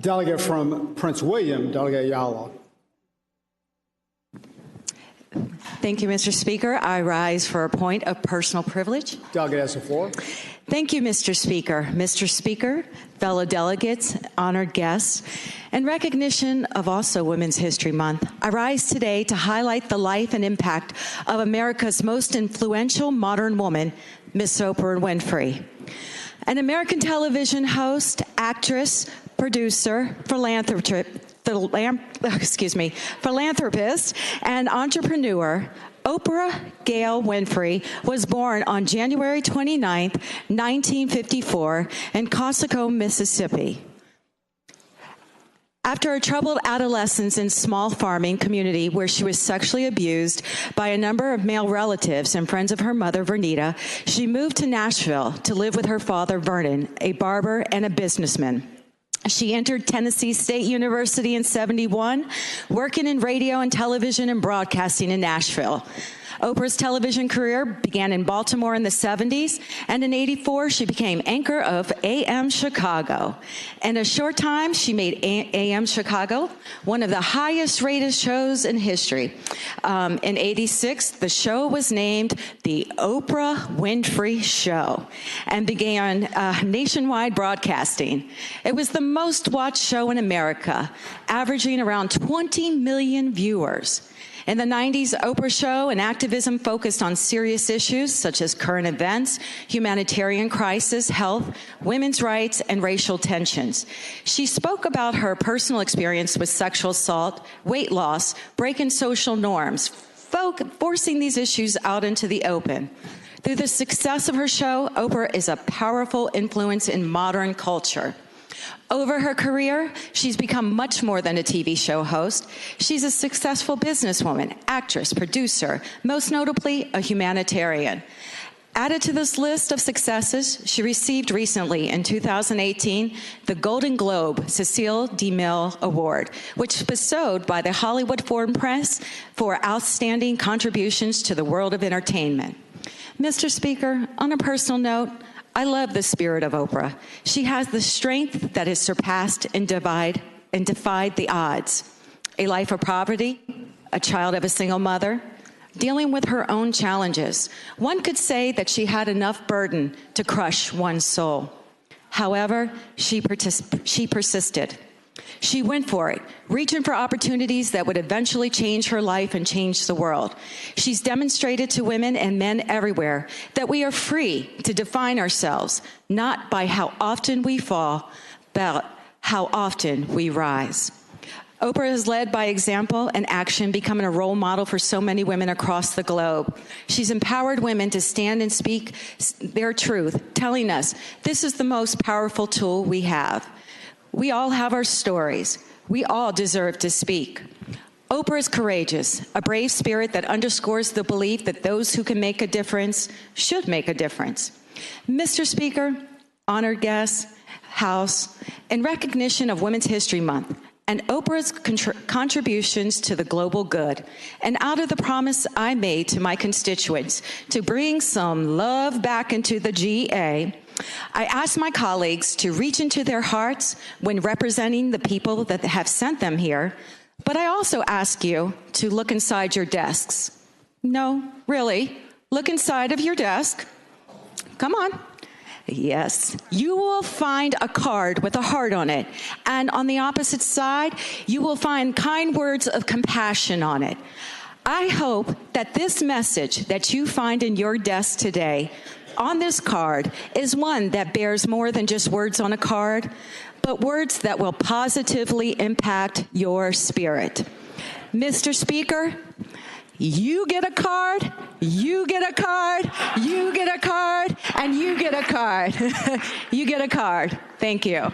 Delegate from Prince William, Delegate Ayala. Thank you, Mr. Speaker. I rise for a point of personal privilege. Delegate has the floor. Thank you, Mr. Speaker. Mr. Speaker, fellow delegates, honored guests, in recognition of also Women's History Month, I rise today to highlight the life and impact of America's most influential modern woman, Miss Oprah Winfrey. An American television host, actress, producer, philanthropist, and entrepreneur, Oprah Gail Winfrey was born on January 29, 1954, in Cossaco, Mississippi. After a troubled adolescence in small farming community where she was sexually abused by a number of male relatives and friends of her mother, Vernita, she moved to Nashville to live with her father, Vernon, a barber and a businessman. She entered Tennessee State University in '71, working in radio and television and broadcasting in Nashville. Oprah's television career began in Baltimore in the '70s, and in '84, she became anchor of AM Chicago. In a short time, she made AM Chicago one of the highest-rated shows in history. In '86, the show was named The Oprah Winfrey Show and began nationwide broadcasting. It was the most-watched show in America, averaging around 20 million viewers. In the 90s, Oprah's show and activism focused on serious issues such as current events, humanitarian crisis, health, women's rights, and racial tensions. She spoke about her personal experience with sexual assault, weight loss, breaking social norms, forcing these issues out into the open. Through the success of her show, Oprah is a powerful influence in modern culture. Over her career, she's become much more than a TV show host. She's a successful businesswoman, actress, producer, most notably a humanitarian. Added to this list of successes, she received recently, in 2018, the Golden Globe Cecile DeMille Award, which was bestowed by the Hollywood Foreign Press for outstanding contributions to the world of entertainment. Mr. Speaker, on a personal note, I love the spirit of Oprah. She has the strength that has surpassed and defied the odds. A life of poverty, a child of a single mother, dealing with her own challenges. One could say that she had enough burden to crush one's soul. However, she persisted. She went for it, reaching for opportunities that would eventually change her life and change the world. She's demonstrated to women and men everywhere that we are free to define ourselves, not by how often we fall, but how often we rise. Oprah has led by example and action, becoming a role model for so many women across the globe. She's empowered women to stand and speak their truth, telling us this is the most powerful tool we have. We all have our stories. We all deserve to speak. Oprah is courageous, a brave spirit that underscores the belief that those who can make a difference should make a difference. Mr. Speaker, honored guests, House, in recognition of Women's History Month and Oprah's contributions to the global good, and out of the promise I made to my constituents to bring some love back into the GA, I ask my colleagues to reach into their hearts when representing the people that have sent them here, but I also ask you to look inside your desks. No, really, look inside of your desk. Come on. Yes, you will find a card with a heart on it, and on the opposite side, you will find kind words of compassion on it. I hope that this message that you find in your desk today on this card is one that bears more than just words on a card, but words that will positively impact your spirit. Mr. Speaker, you get a card, you get a card, you get a card, and you get a card. You get a card. Thank you.